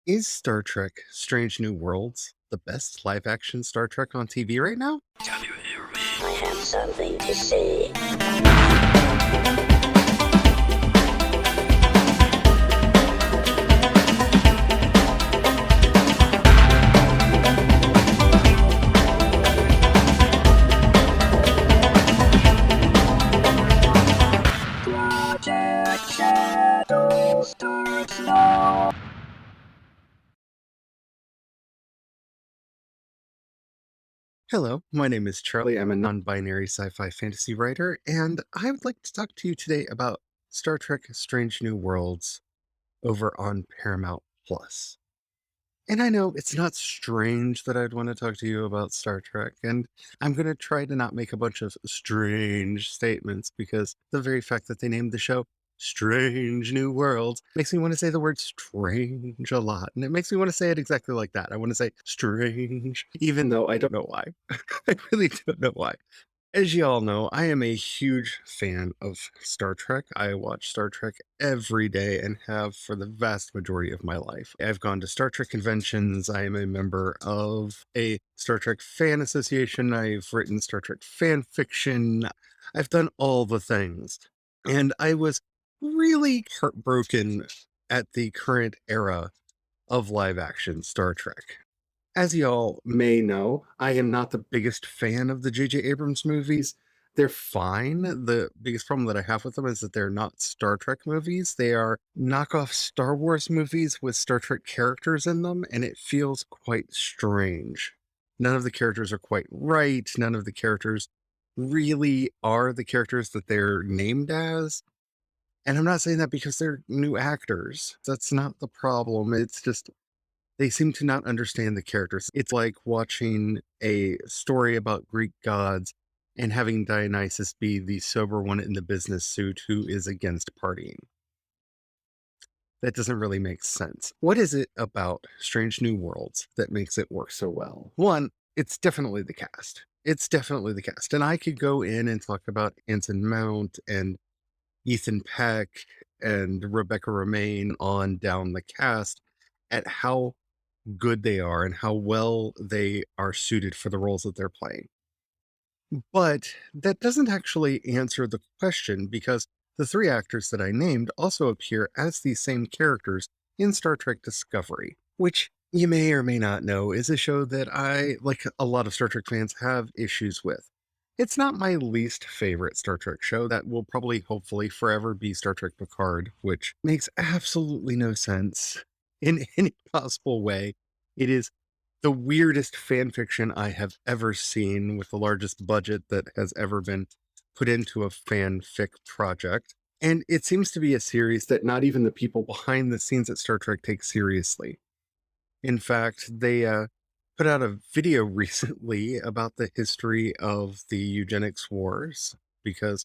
Is Star Trek Strange New Worlds the best live action Star Trek on TV right now? I have something to say. Project Shadow starts now. Hello, my name is Charlie. I'm a non binary sci fi fantasy writer, and I would like to talk to you today about Star Trek Strange New Worlds over on Paramount Plus. And I know it's not strange that I'd want to talk to you about Star Trek, and I'm going to try to not make a bunch of strange statements because the very fact that they named the show Strange New Worlds makes me want to say the word strange a lot. And it makes me want to say it exactly like that. I want to say strange, even though I don't know why. I really don't know why. As you all know, I am a huge fan of Star Trek. I watch Star Trek every day and have for the vast majority of my life. I've gone to Star Trek conventions. I am a member of a Star Trek fan association. I've written Star Trek fan fiction. I've done all the things. And I was really heartbroken at the current era of live action Star Trek. As y'all may know, I am not the biggest fan of the J.J. Abrams movies. They're fine. The biggest problem that I have with them is that they're not Star Trek movies. They are knockoff Star Wars movies with Star Trek characters in them, and it feels quite strange. None of the characters are quite right. None of the characters really are the characters that they're named as. And I'm not saying that because they're new actors. That's not the problem. It's just they seem to not understand the characters. It's like watching a story about Greek gods and having Dionysus be the sober one in the business suit who is against partying. That doesn't really make sense. What is it about Strange New Worlds that makes it work so well? One, it's definitely the cast. It's definitely the cast. And I could go in and talk about Anson Mount and Ethan Peck and Rebecca Romaine on down the cast at how good they are and how well they are suited for the roles that they're playing. But that doesn't actually answer the question because the three actors that I named also appear as these same characters in Star Trek Discovery, which you may or may not know is a show that I, like a lot of Star Trek fans, have issues with. It's not my least favorite Star Trek show. That will probably, hopefully, forever be Star Trek Picard, which makes absolutely no sense in any possible way. It is the weirdest fan fiction I have ever seen with the largest budget that has ever been put into a fanfic project. And it seems to be a series that not even the people behind the scenes at Star Trek take seriously. In fact, they put out a video recently about the history of the eugenics wars because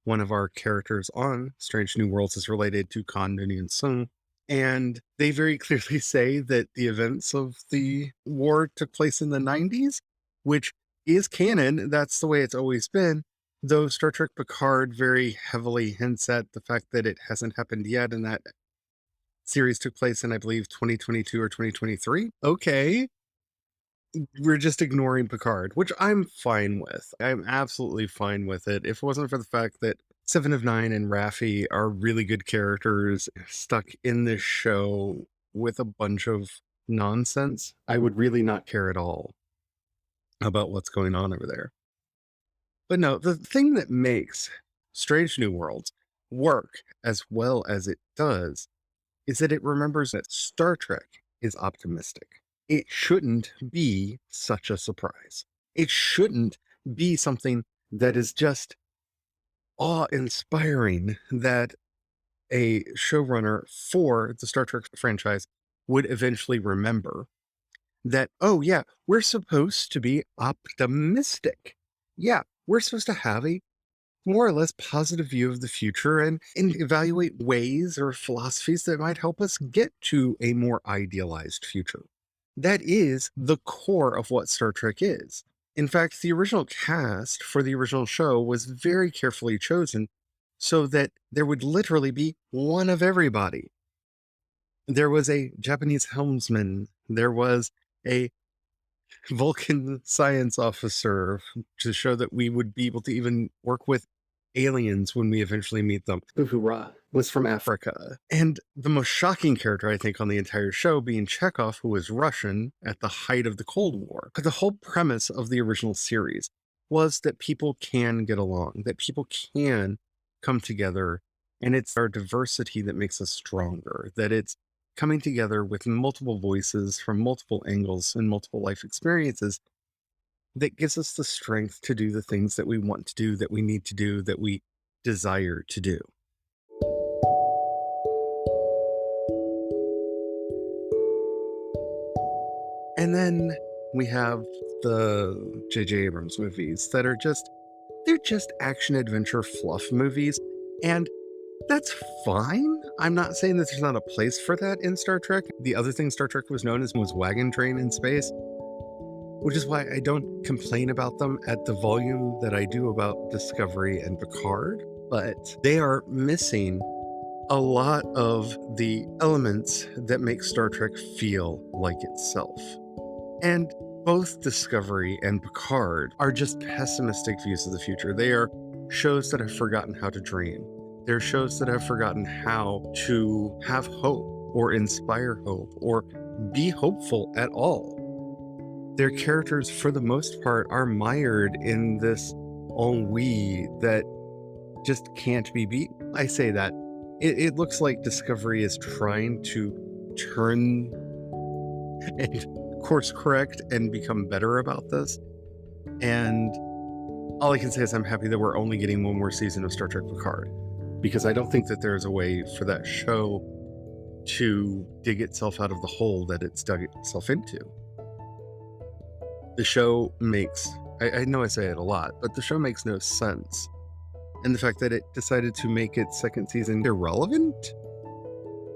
one of our characters on Strange New Worlds is related to Khan Noonien Sung. And they very clearly say that the events of the war took place in the 90s, which is canon. That's the way it's always been. Though Star Trek Picard very heavily hints at the fact that it hasn't happened yet and that series took place in, I believe, 2022 or 2023. Okay. We're just ignoring Picard, which I'm fine with. I'm absolutely fine with it. If it wasn't for the fact that Seven of Nine and Raffi are really good characters stuck in this show with a bunch of nonsense, I would really not care at all about what's going on over there. But no, the thing that makes Strange New Worlds work as well as it does is that it remembers that Star Trek is optimistic. It shouldn't be such a surprise. It shouldn't be something that is just awe-inspiring that a showrunner for the Star Trek franchise would eventually remember that, oh yeah, we're supposed to be optimistic. Yeah, we're supposed to have a more or less positive view of the future and evaluate ways or philosophies that might help us get to a more idealized future. That is the core of what Star Trek is. In fact, the original cast for the original show was very carefully chosen so that there would literally be one of everybody. There was a Japanese helmsman. There was a Vulcan science officer to show that we would be able to even work with aliens when we eventually meet them. Uhura was from Africa. And the most shocking character, I think, on the entire show being Chekhov, who was Russian at the height of the Cold War. But the whole premise of the original series was that people can get along, that people can come together, and it's our diversity that makes us stronger, that it's coming together with multiple voices from multiple angles and multiple life experiences that gives us the strength to do the things that we want to do, that we need to do, that we desire to do. And then we have the J.J. Abrams movies that are they're just action adventure fluff movies. And that's fine. I'm not saying that there's not a place for that in Star Trek. The other thing Star Trek was known as was wagon train in space, which is why I don't complain about them at the volume that I do about Discovery and Picard. But they are missing a lot of the elements that make Star Trek feel like itself. And both Discovery and Picard are just pessimistic views of the future. They are shows that have forgotten how to dream. They're shows that have forgotten how to have hope or inspire hope or be hopeful at all. Their characters, for the most part, are mired in this ennui that just can't be beat. I say that. It looks like Discovery is trying to turn and course correct and become better about this. And all I can say is I'm happy that we're only getting one more season of Star Trek Picard, because I don't think that there's a way for that show to dig itself out of the hole that it's dug itself into. The show makes, I know I say it a lot, but the show makes no sense. And the fact that it decided to make its second season irrelevant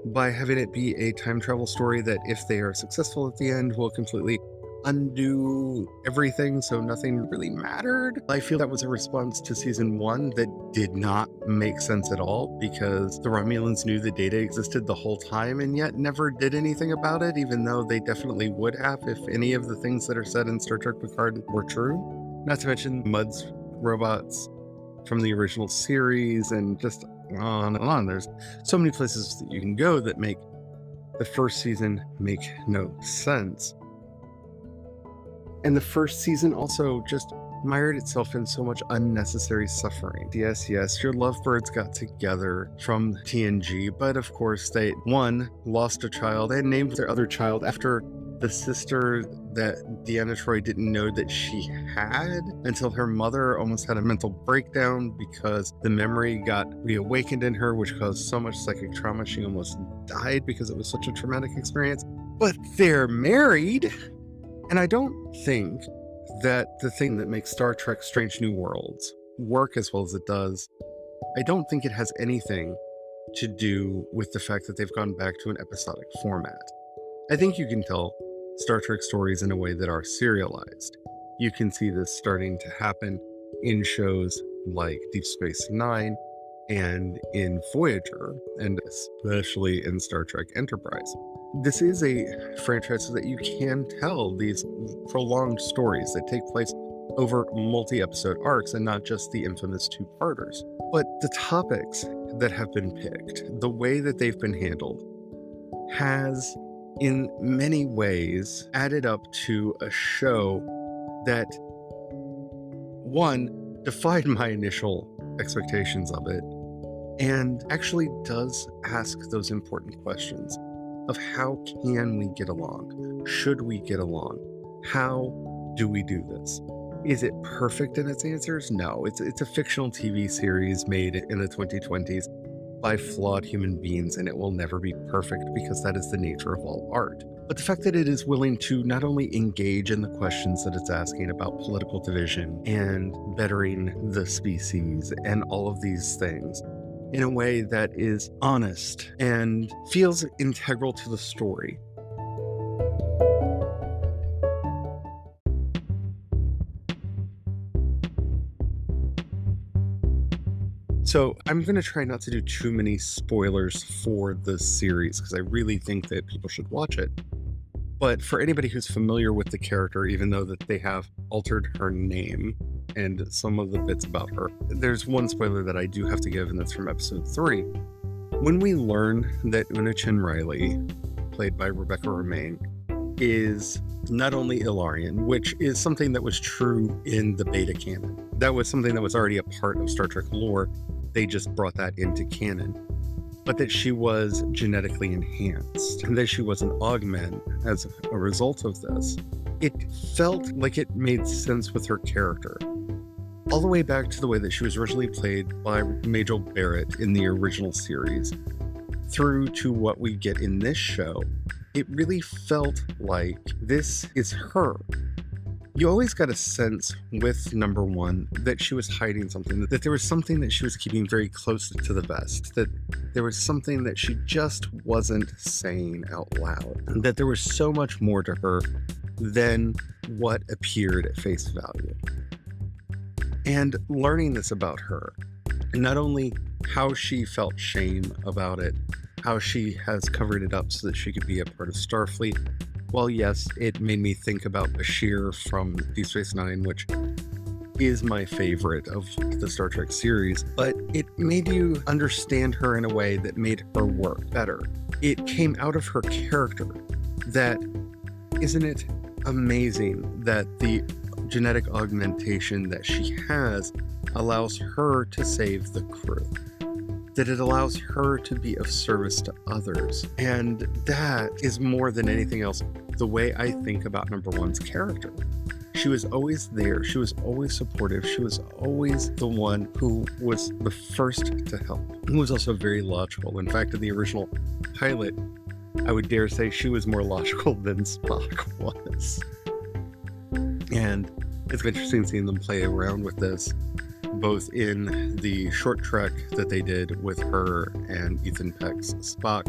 by having it be a time travel story that, if they are successful at the end, will completely undo everything, so nothing really mattered. I feel that was a response to season 1 that did not make sense at all, because the Romulans knew the data existed the whole time and yet never did anything about it, even though they definitely would have if any of the things that are said in Star Trek Picard were true. Not to mention Mudd's robots from the original series, and just on and on. There's so many places that you can go that make the first season make no sense. And the first season also just mired itself in so much unnecessary suffering. Yes, your lovebirds got together from TNG, but of course they, one, lost a child and named their other child after the sister that Deanna Troi didn't know that she had until her mother almost had a mental breakdown because the memory got reawakened in her, which caused so much psychic trauma she almost died because it was such a traumatic experience. But they're married! And I don't think that the thing that makes Star Trek Strange New Worlds work as well as it does, I don't think it has anything to do with the fact that they've gone back to an episodic format. I think you can tell Star Trek stories in a way that are serialized. You can see this starting to happen in shows like Deep Space Nine and in Voyager, and especially in Star Trek Enterprise. This is a franchise that you can tell these prolonged stories that take place over multi-episode arcs and not just the infamous two-parters. But the topics that have been picked, the way that they've been handled, has in many ways added up to a show that, one, defied my initial expectations of it, and actually does ask those important questions of how can we get along? Should we get along? How do we do this? Is it perfect in its answers? No, it's a fictional TV series made in the 2020s by flawed human beings, and it will never be perfect because that is the nature of all art. But the fact that it is willing to not only engage in the questions that it's asking about political division and bettering the species and all of these things in a way that is honest and feels integral to the story. So I'm going to try not to do too many spoilers for the series because I really think that people should watch it. But for anybody who's familiar with the character, even though that they have altered her name and some of the bits about her, there's one spoiler that I do have to give, and that's from episode 3. When we learn that Una Chin Riley, played by Rebecca Romaine, is not only Ilarian, which is something that was true in the beta canon. That was something that was already a part of Star Trek lore. They just brought that into canon. But that she was genetically enhanced, and that she was an augment as a result of this. It felt like it made sense with her character. All the way back to the way that she was originally played by Majel Barrett in the original series, through to what we get in this show, it really felt like this is her. You always got a sense with number 1 that she was hiding something, that there was something that she was keeping very close to the vest, that there was something that she just wasn't saying out loud, and that there was so much more to her than what appeared at face value. And learning this about her, and not only how she felt shame about it, how she has covered it up so that she could be a part of Starfleet. Well, yes, it made me think about Bashir from Deep Space Nine, which is my favorite of the Star Trek series, but it made you understand her in a way that made her work better. It came out of her character that, isn't it amazing that the genetic augmentation that she has allows her to save the crew? That it allows her to be of service to others. And that is more than anything else the way I think about number 1's character. She was always there. She was always supportive. She was always the one who was the first to help. Who was also very logical. In fact, in the original pilot, I would dare say she was more logical than Spock was. And it's interesting seeing them play around with this, both in the short trek that they did with her and Ethan Peck's Spock,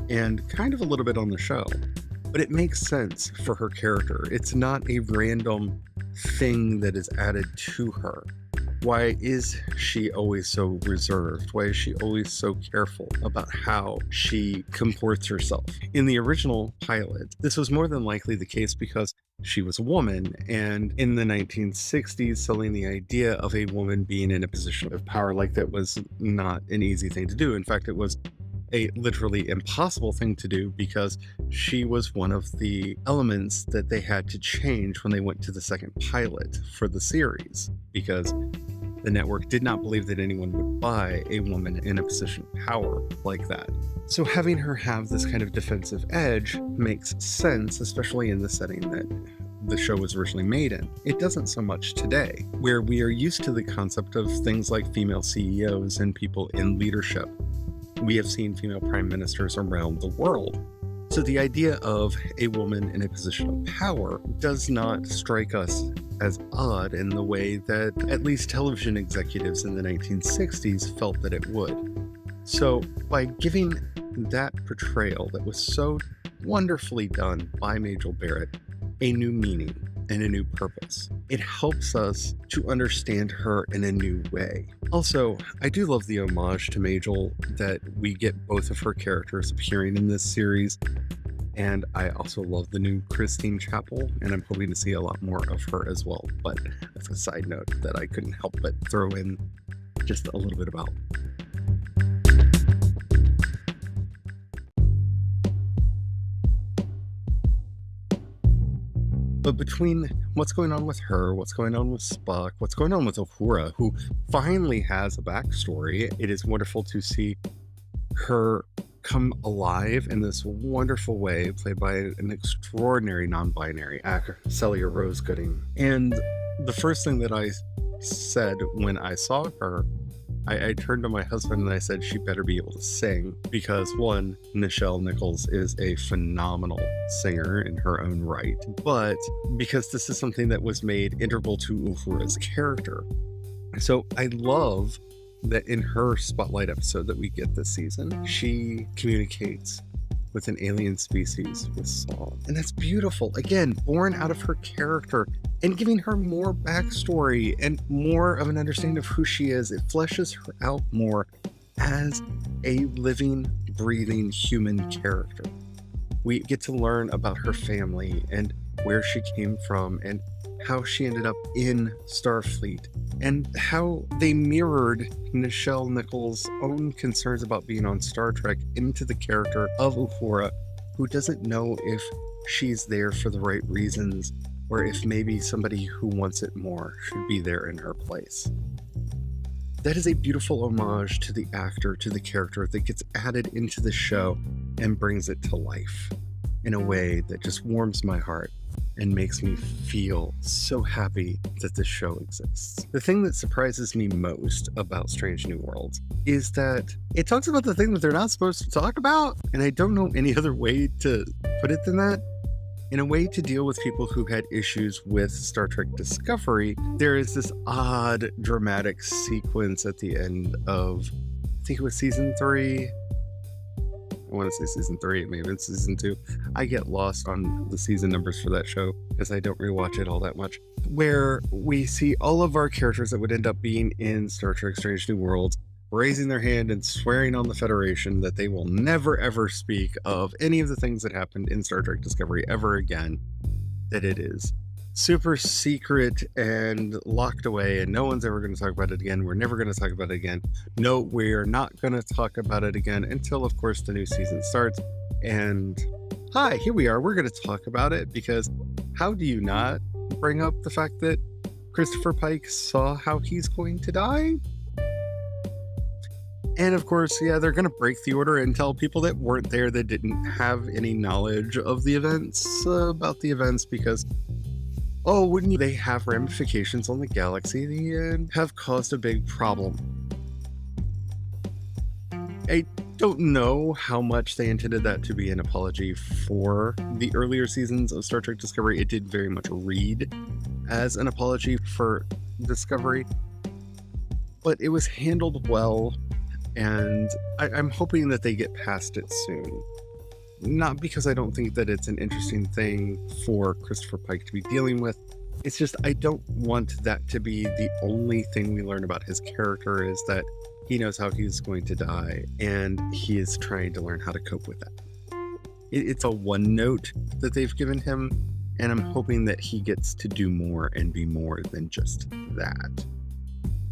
and kind of a little bit on the show. But it makes sense for her character. It's not a random thing that is added to her. Why is she always so reserved? Why is she always so careful about how she comports herself? In the original pilot, this was more than likely the case because she was a woman, and in the 1960s, selling the idea of a woman being in a position of power like that was not an easy thing to do. In fact, it was a literally impossible thing to do because she was one of the elements that they had to change when they went to the second pilot for the series, because the network did not believe that anyone would buy a woman in a position of power like that. So having her have this kind of defensive edge makes sense, especially in the setting that the show was originally made in. It doesn't so much today, where we are used to the concept of things like female CEOs and people in leadership. We have seen female prime ministers around the world. So the idea of a woman in a position of power does not strike us as odd in the way that at least television executives in the 1960s felt that it would. So by giving that portrayal that was so wonderfully done by Majel Barrett a new meaning and a new purpose, it helps us to understand her in a new way. Also, I do love the homage to Majel that we get both of her characters appearing in this series, and I also love the new Christine Chapel, and I'm hoping to see a lot more of her as well. But that's a side note that I couldn't help but throw in just a little bit about. But between what's going on with her, what's going on with Spock, what's going on with Uhura, who finally has a backstory, it is wonderful to see her come alive in this wonderful way, played by an extraordinary non-binary actor, Celia Rose Gooding. And the first thing that I said when I saw her, I turned to my husband and I said she better be able to sing, because one, Nichelle Nichols is a phenomenal singer in her own right, but because this is something that was made integral to Uhura's character. So I love that in her spotlight episode that we get this season, she communicates with an alien species with song. And that's beautiful. Again, born out of her character and giving her more backstory and more of an understanding of who she is. It fleshes her out more as a living, breathing human character. We get to learn about her family and where she came from and how she ended up in Starfleet and how they mirrored Nichelle Nichols' own concerns about being on Star Trek into the character of Uhura, who doesn't know if she's there for the right reasons or if maybe somebody who wants it more should be there in her place. That is a beautiful homage to the actor, to the character that gets added into the show and brings it to life in a way that just warms my heart and makes me feel so happy that this show exists. The thing that surprises me most about Strange New Worlds is that it talks about the thing that they're not supposed to talk about, and I don't know any other way to put it than that. In a way to deal with people who had issues with Star Trek Discovery, there is this odd dramatic sequence at the end of, I think it was season 3. I want to say season 3, maybe it's season 2. I get lost on the season numbers for that show because I don't rewatch it all that much. Where we see all of our characters that would end up being in Star Trek Strange New Worlds raising their hand and swearing on the Federation that they will never ever speak of any of the things that happened in Star Trek Discovery ever again, that it is super secret and locked away and no one's ever going to talk about it again. We're never going to talk about it again. No, we're not going to talk about it again until, of course, the new season starts. And hi, here we are. We're going to talk about it because how do you not bring up the fact that Christopher Pike saw how he's going to die? And of course, yeah, they're going to break the order and tell people that weren't there, that didn't have any knowledge of the events, about the events, because, oh, wouldn't they have ramifications on the galaxy and have caused a big problem? I don't know how much they intended that to be an apology for the earlier seasons of Star Trek Discovery. It did very much read as an apology for Discovery, but it was handled well. And I'm hoping that they get past it soon. Not because I don't think that it's an interesting thing for Christopher Pike to be dealing with. It's just I don't want that to be the only thing we learn about his character, is that he knows how he's going to die and he is trying to learn how to cope with that. It's a one note that they've given him, and I'm hoping that he gets to do more and be more than just that.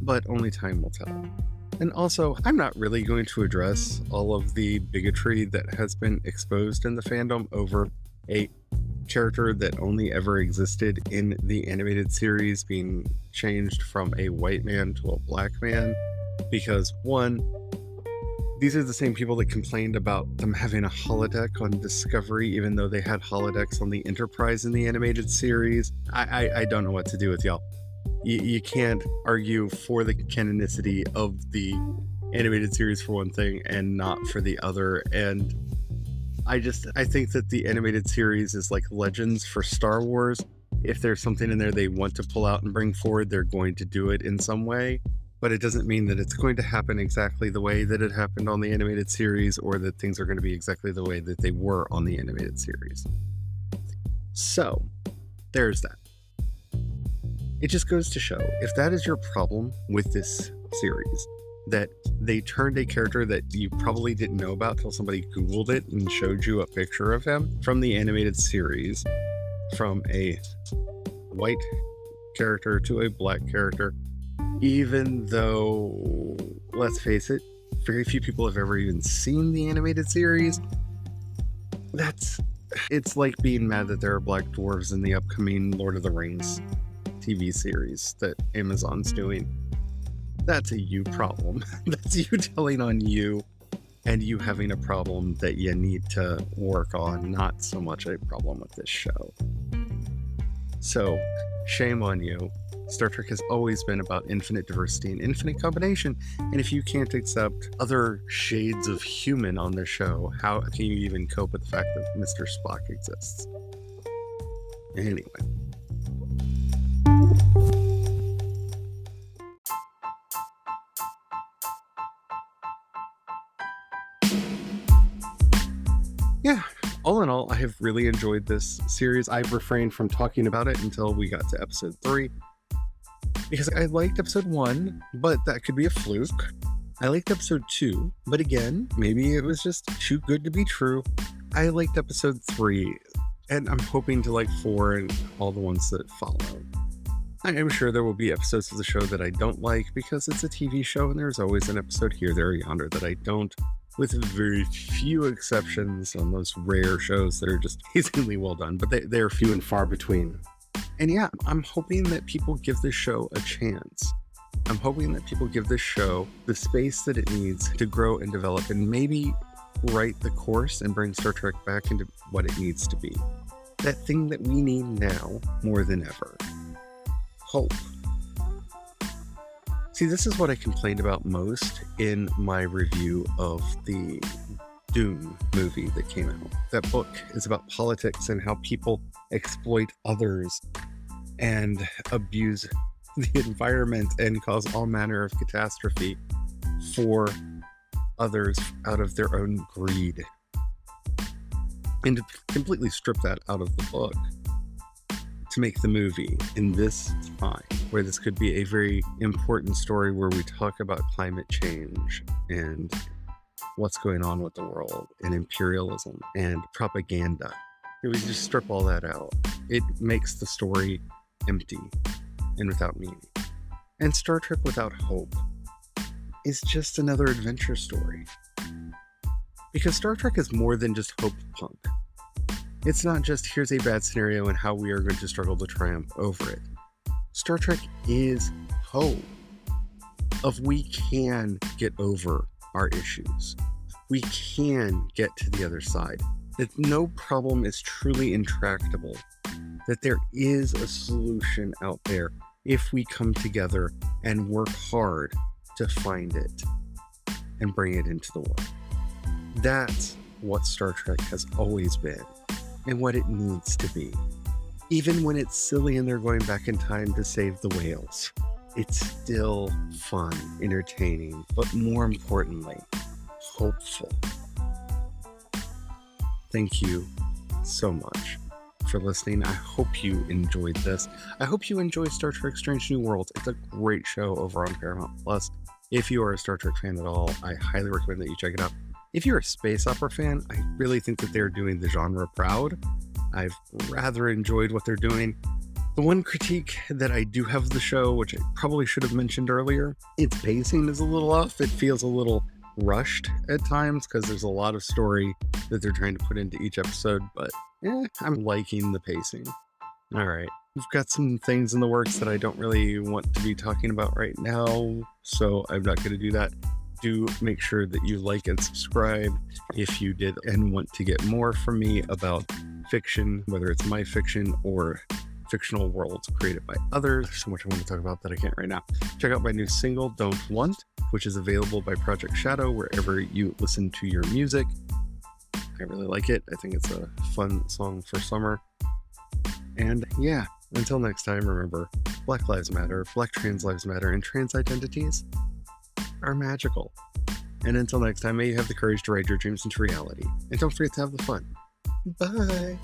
But only time will tell. And also, I'm not really going to address all of the bigotry that has been exposed in the fandom over a character that only ever existed in the animated series being changed from a white man to a black man. Because, one, these are the same people that complained about them having a holodeck on Discovery, even though they had holodecks on the Enterprise in the animated series. I don't know what to do with y'all. You can't argue for the canonicity of the animated series for one thing and not for the other. And I think that the animated series is like Legends for Star Wars. If there's something in there they want to pull out and bring forward, they're going to do it in some way. But it doesn't mean that it's going to happen exactly the way that it happened on the animated series, or that things are going to be exactly the way that they were on the animated series. So, there's that. It just goes to show, if that is your problem with this series, that they turned a character that you probably didn't know about till somebody Googled it and showed you a picture of him from the animated series, from a white character to a black character, even though, let's face it, very few people have ever even seen the animated series. It's like being mad that there are black dwarves in the upcoming Lord of the Rings TV series that Amazon's doing. That's a you problem. That's you telling on you and you having a problem that you need to work on, not so much a problem with this show. So, shame on you. Star Trek has always been about infinite diversity and infinite combination, and if you can't accept other shades of human on this show, how can you even cope with the fact that Mr. Spock exists? Anyway. Yeah, all in all, I have really enjoyed this series. I've refrained from talking about it until we got to episode 3 because I liked episode 1, but that could be a fluke. I liked episode 2, but again, maybe it was just too good to be true. I liked episode 3, and I'm hoping to like 4 and all the ones that follow. I am sure there will be episodes of the show that I don't like because it's a TV show and there's always an episode here, there, or yonder that I don't, with very few exceptions on those rare shows that are just amazingly well done, but they're few and far between. And yeah, I'm hoping that people give this show a chance. I'm hoping that people give this show the space that it needs to grow and develop and maybe right the course and bring Star Trek back into what it needs to be. That thing that we need now more than ever. Hope. See, this is what I complained about most in my review of the Dune movie that came out. That book is about politics and how people exploit others and abuse the environment and cause all manner of catastrophe for others out of their own greed. And to completely strip that out of the book to make the movie in this time where this could be a very important story where we talk about climate change and what's going on with the world and imperialism and propaganda. If we just strip all that out, it makes the story empty and without meaning. And Star Trek without hope is just another adventure story. Because Star Trek is more than just hope punk. It's not just here's a bad scenario and how we are going to struggle to triumph over it. Star Trek is hope of we can get over our issues. We can get to the other side. That no problem is truly intractable. That there is a solution out there if we come together and work hard to find it and bring it into the world. That's what Star Trek has always been and what it needs to be. Even when it's silly and they're going back in time to save the whales, it's still fun, entertaining, but more importantly, hopeful. Thank you so much for listening. I hope you enjoyed this. I hope you enjoy Star Trek Strange New Worlds. It's a great show over on Paramount Plus. If you are a Star Trek fan at all, I highly recommend that you check it out. If you're a space opera fan, I really think that they're doing the genre proud. I've rather enjoyed what they're doing. The one critique that I do have of the show, which I probably should have mentioned earlier, its pacing is a little off. It feels a little rushed at times because there's a lot of story that they're trying to put into each episode, but I'm liking the pacing. All right. We've got some things in the works that I don't really want to be talking about right now, so I'm not going to do that. Do make sure that you like and subscribe if you did and want to get more from me about fiction, whether it's my fiction or fictional worlds created by others. There's so much I want to talk about that I can't right now. Check out my new single, Don't Want, which is available by Project Shadow wherever you listen to your music. I really like it. I think it's a fun song for summer. And yeah, until next time, remember, Black Lives Matter, Black trans lives matter, and trans identities are magical. And until next time, may you have the courage to ride your dreams into reality. And don't forget to have the fun. Bye.